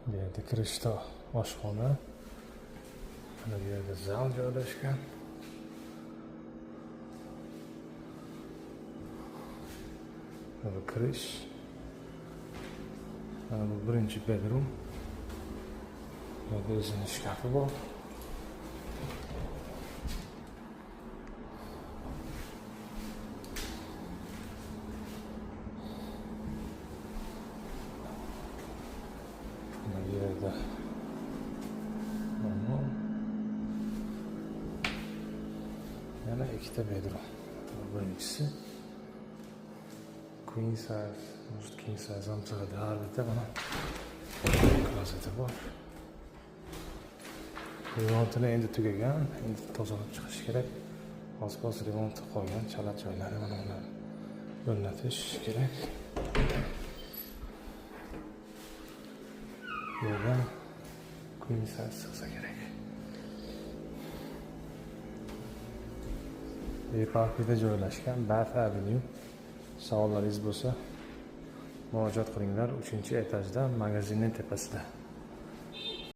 Bu yerda kirishda oshxona. Mana bu yerda zal joylashgan. Bu kirish. Mana bu birinchi bedroom. Burada o'zining shkafi bor. Mana bu yerda yana ikkita bedroom. Birinchisi queen size, может king size ham sig'adi. Har bitta mana klozeti bor. Remontini endi tugagan, endi tozalab chiqish kerak. Oz-oz remont qolgan chala joylari mana ularni o'rnatish kerak. Yerda queen size sig'sa kerak. Parkida joylashgan Bath Avenue. Savollaringiz bo'lsa, murojaat qilinglar. 3-etajda, magazinning tepasida.